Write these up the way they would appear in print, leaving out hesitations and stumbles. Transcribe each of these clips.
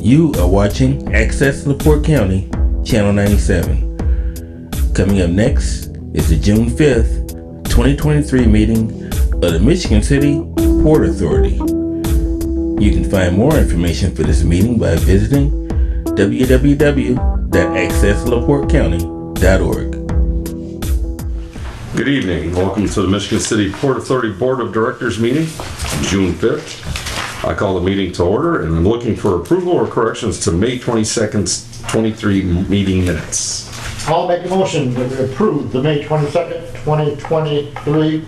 You are watching Access LaPorte County, Channel 97. Coming up next is the June 5th, 2023 meeting of the Michigan City Port Authority. You can find more information for this meeting by visiting www.accesslaportecounty.org. Good evening. Welcome to the Michigan City Port Authority Board of Directors meeting, June 5th. I call the meeting to order and I'm looking for approval or corrections to May 22nd, 23 meeting minutes. I'll make a motion that we approve the May 22nd, 2023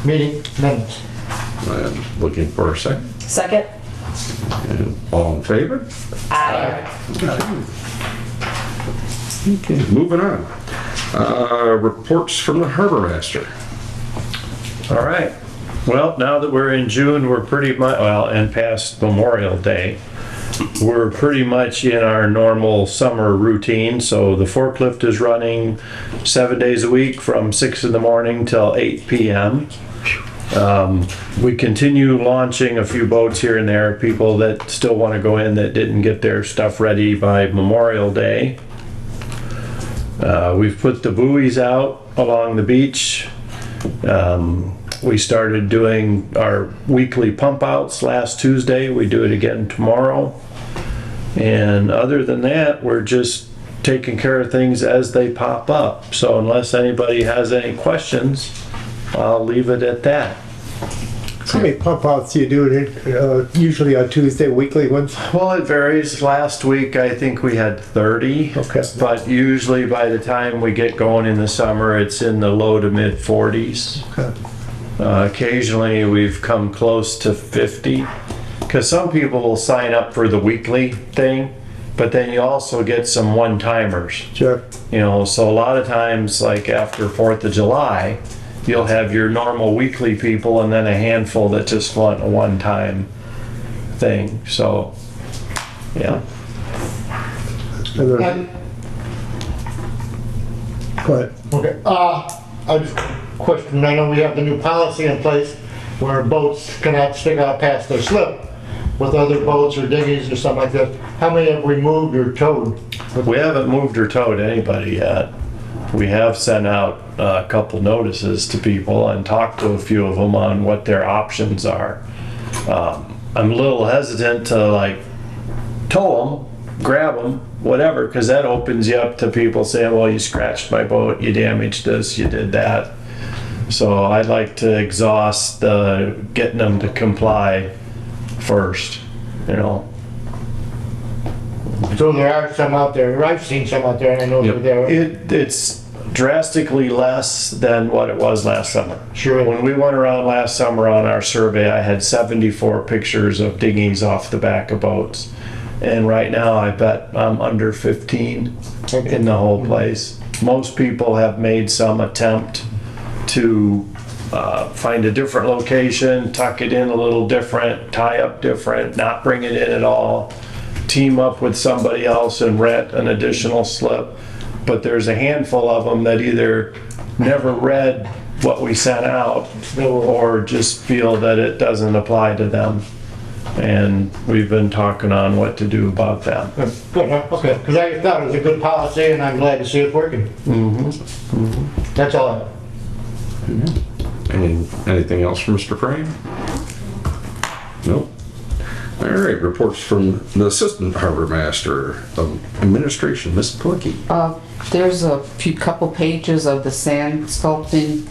meeting minutes. I'm looking for a second. Second. And all in favor? Aye. Okay, moving on. Reports from the Harbor Master. All right. Well, now that we're in June, we're pretty much, well, and past Memorial Day, we're pretty much in our normal summer routine. So the forklift is running 7 days a week from 6 in the morning till 8 p.m. We continue launching a few boats here and there, people that still want to go in that didn't get their stuff ready by Memorial Day. We've put the buoys out along the beach. We started doing our weekly pump outs last Tuesday. We do it again tomorrow. And other than that, we're just taking care of things as they pop up. So unless anybody has any questions, I'll leave it at that. How many pump outs do you do usually on Tuesday, weekly ones? Well, it varies. Last week, I think we had 30. Okay. But usually by the time we get going in the summer, it's in the low to mid 40s. Okay. Occasionally we've come close to 50 because some people will sign up for the weekly thing, but then you also get some one-timers. Sure. You know, so a lot of times, like after 4th of July, you'll have your normal weekly people and then a handful that just want a one-time thing. So, yeah. Go ahead. Okay, I just question, I know we have the new policy in place where boats cannot stick out past their slip with other boats or dinghies or something like that. How many have we moved or towed? We haven't moved or towed anybody yet. We have sent out a couple notices to people and talked to a few of them on what their options are. I'm a little hesitant to like tow them, grab them, whatever, because that opens you up to people saying, well, you scratched my boat, you damaged this, you did that. So I'd like to exhaust getting them to comply first, you know. So there are some out there, I've seen some out there and I know they're there. It's drastically less than what it was last summer. Sure. When we went around last summer on our survey, I had 74 pictures of dinghies off the back of boats. And right now, I bet I'm under 15 in the whole place. Most people have made some attempt to find a different location, tuck it in a little different, tie up different, not bring it in at all, team up with somebody else and rent an additional slip. But there's a handful of them that either never read what we sent out or just feel that it doesn't apply to them. And we've been talking on what to do about that. Good, huh? Okay, because I thought it was a good policy and I'm glad to see it working. That's all I have. Anything else from Mr. Frame? Nope. All right, reports from the Assistant Harbor Master of Administration, Ms. Plicky. There's a couple pages of the sand sculpting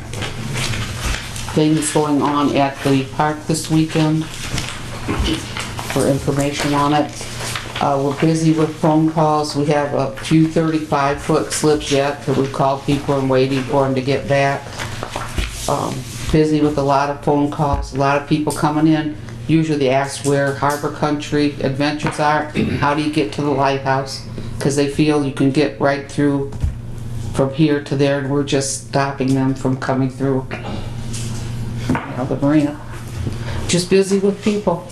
things going on at the park this weekend for information on it. We're busy with phone calls. We have a few 35-foot slips yet that we've called people and waiting for them to get back. Busy with a lot of phone calls, a lot of people coming in. Usually they ask where Harbor Country Adventures are, how do you get to the lighthouse? Because they feel you can get right through from here to there and we're just stopping them from coming through the marina. Just busy with people.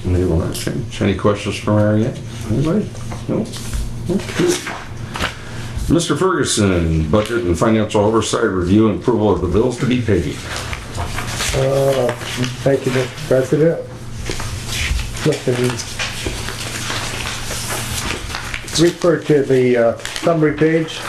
Anyone want to change? Any questions for Marianne? Anybody? No? Okay. Mr. Ferguson, Budget and Financial Oversight Review and Approval of the Bills to be paid. Thank you, Mr. President. Nothing refer to the summary page.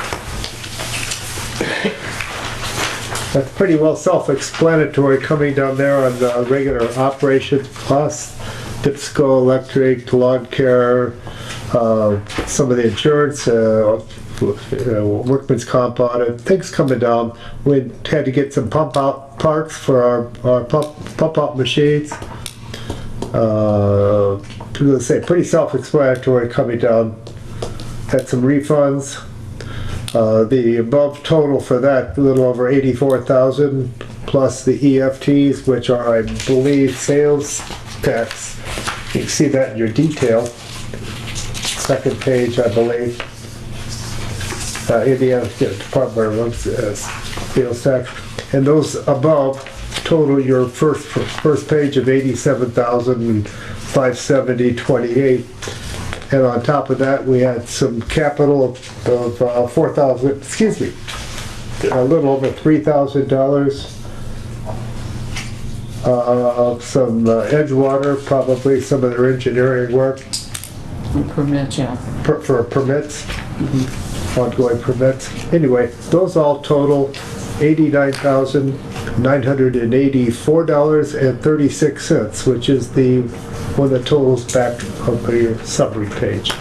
That's pretty well self-explanatory coming down there on the regular operations costs. Dipsco Electric, lawn care, some of the insurance, workman's comp audit, things coming down. We had to get some pump out parts for our pump out machines. To say, pretty self-explanatory coming down. Had some refunds. The above total for that, a little over 84,000, plus the EFTs, which are, I believe, sales tax. You can see that in your detail. Second page, I believe. Indiana Department of Sales Tax. And those above total your first page of 87,570.28. And on top of that, we had some capital of 4,000, excuse me, a little over $3,000. Some Edgewater, probably some of their engineering work Permit, yeah. for permits, ongoing permits. Anyway, those all total $89,984.36, which is the one that totals back of your summary page.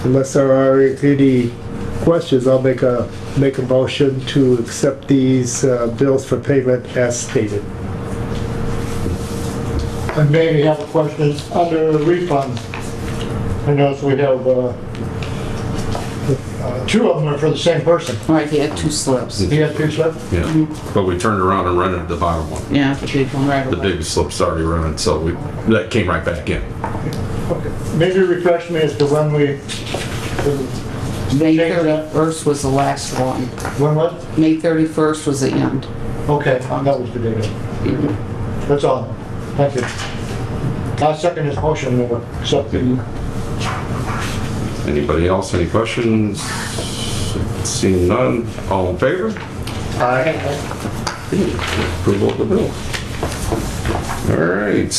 Unless there are any questions, I'll make a motion to accept these bills for payment as stated. I maybe have a question under refund. I notice we have, two of them are for the same person. Right, he had 2 slips. He had 2 slips? Yeah, but we turned around and rented the bottom one. Yeah, the big one right The away. big slip's already rented, so that came right back in. Okay. Maybe refresh me as to when we, May change that. 31st was the last one. when what? May 31st was the end. Okay, that was the date. That's all. Thank you. I'll second his motion to accept the. Anybody else, any questions? Seeing none, all in favor? Approval of the bill. All right,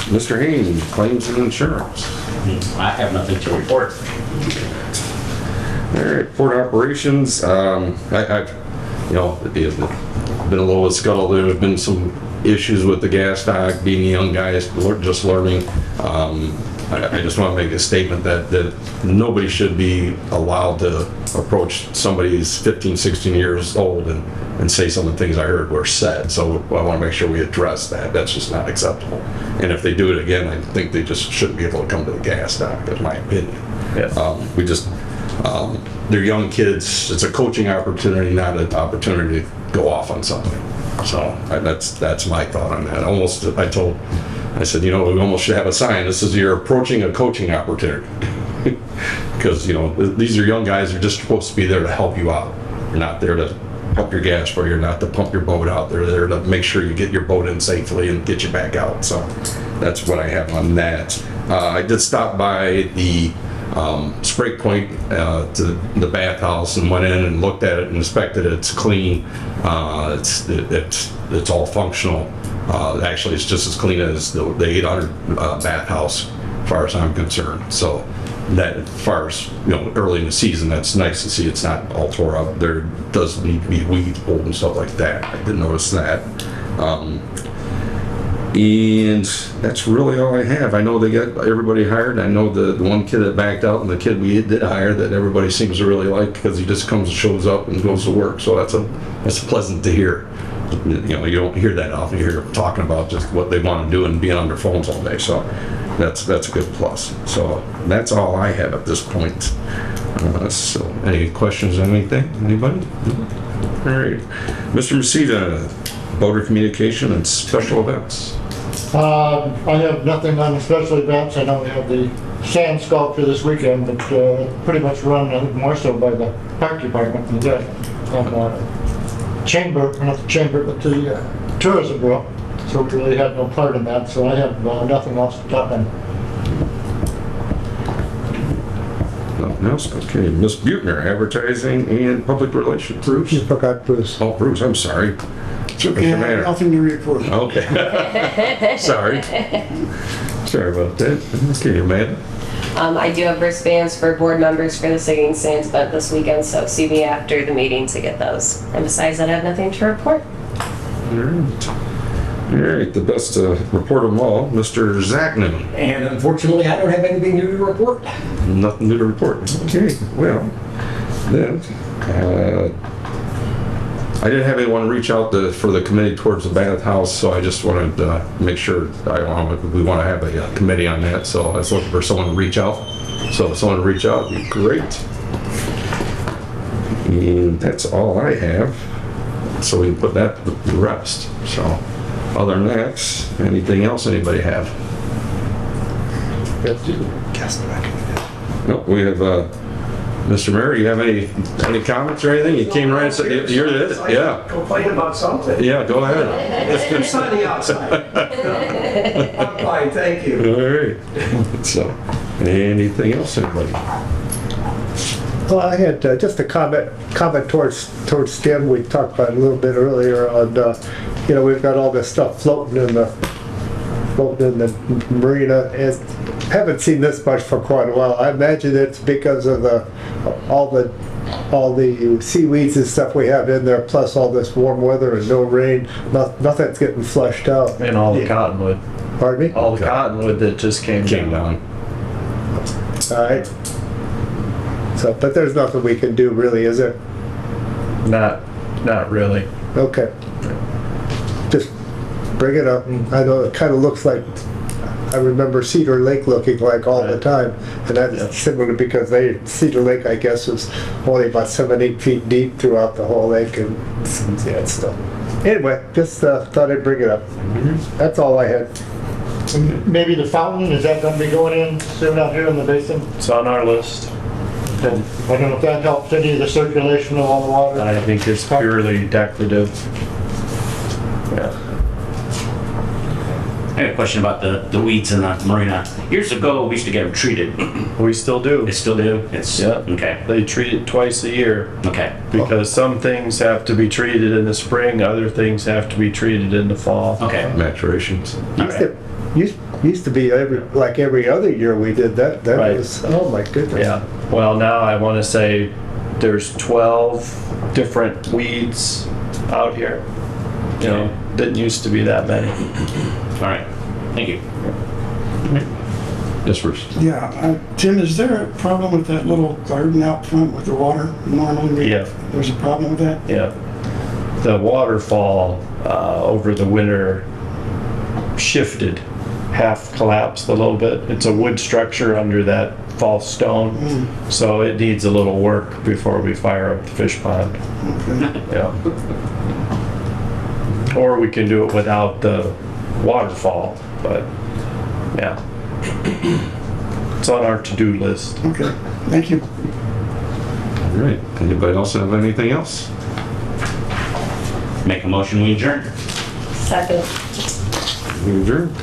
Mr. Haynes, claims and insurance. I have nothing to report. All right, port operations, I've, you know, been a little scuttled. There have been some issues with the gas dock, being young guys, just learning. I just want to make a statement that nobody should be allowed to approach somebody who's 15, 16 years old and say some of the things I heard were said. So I want to make sure we address that. That's just not acceptable. And if they do it again, I think they just shouldn't be able to come to the gas dock, that's my opinion. Yes. They're young kids. It's a coaching opportunity, not an opportunity to go off on something. So that's my thought on that. I said, you know, we almost should have a sign. This is, you're approaching a coaching opportunity. Because, you know, these are young guys. They're just supposed to be there to help you out. You're not there to pump your gas for you. You're not to pump your boat out. They're there to make sure you get your boat in safely and get you back out. So that's what I have on that. I did stop by the spray point to the bathhouse and went in and looked at it and inspected it. It's clean. It's all functional. Actually, it's just as clean as the 800 bathhouse, as far as I'm concerned. So that, as far as, you know, early in the season, that's nice to see it's not all tore up. There does need to be weed pulled and stuff like that. I did notice that. And that's really all I have. I know they got everybody hired. I know the one kid that backed out and the kid we did hire that everybody seems to really like, because he just comes and shows up and goes to work. So that's pleasant to hear. You know, you don't hear that often. You hear them talking about just what they want to do and being on their phones all day. So that's a good plus. So that's all I have at this point. So any questions on anything? Anybody? All right. Mr. Masita, voter communication and special events. I have nothing on the special events. I know we have the sand sculpture this weekend, but pretty much run, I think, more so by the park department than that. Chamber, not the chamber, but the tourism bureau. So we really have no part in that. So I have nothing else to talk on. Nothing else? Okay. Ms. Buechner, advertising and public relations. Bruce? You forgot Bruce. Oh, Bruce, I'm sorry. Okay, I have nothing to report. Okay. Sorry. Sorry about that. Okay, Amanda. I do have wristbands for board members for the Singing Saints event this weekend, so see me after the meeting to get those. And besides that, I have nothing to report. All right, the best report of them all, Mr. Zach Newman. And unfortunately, I don't have anything new to report. Nothing new to report. Okay, well, then, I didn't have anyone reach out for the committee towards the bathhouse, so I just wanted to make sure we want to have a committee on that, so I was looking for someone to reach out. So if someone to reach out, would be great. And that's all I have, so we can put that to the rest. So other than that, anything else anybody have? Nope, we have Mr. Mayor, you have any comments or anything? You came right and said, you're it, yeah. Complain about something. Yeah, go ahead. It's sunny outside. I'm fine, thank you. All right. So, anything else, anybody? Well, I had just a comment towards Tim. We talked about it a little bit earlier on, we've got all this stuff floating in the marina, and haven't seen this much for quite a while. I imagine it's because of all the seaweeds and stuff we have in there, plus all this warm weather and no rain. Nothing's getting flushed out. And all the cottonwood. Pardon me? All the cottonwood that just came down. All right. So, but there's nothing we can do really, is there? Not really. Okay. Just bring it up. I know it kind of looks like, I remember Cedar Lake looking like all the time. And that's similar because Cedar Lake, I guess, was only about 7-8 feet deep throughout the whole lake and stuff. Anyway, just thought I'd bring it up. That's all I had. Maybe the fountain, is that gonna be going in soon out here in the basin? It's on our list. I don't know if that helps any of the circulation of all the water. I think it's purely decorative. Yeah. I have a question about the weeds in the marina. Years ago, we used to get them treated. We still do. They still do? It's, Yeah. okay, They treat it twice a year okay. because some things have to be treated in the spring, other things have to be treated in the fall. Okay. Maturations. Used to be every other year we did that. That Right. was, oh my goodness. Yeah. Well, now I want to say there's 12 different weeds out here. Didn't used to be that many. All right, thank you. Yes, Bruce. Yeah, Jim, is there a problem with that little garden out front with the water? Normally, Yeah. there's a problem with that? Yeah. The waterfall over the winter shifted, half collapsed a little bit. It's a wood structure under that false stone, so it needs a little work before we fire up the fish pond. Yeah. Or we can do it without the waterfall, but yeah. It's on our to-do list. Okay, thank you. All right. Anybody else have anything else? Make a motion, we adjourn. Second. We adjourn.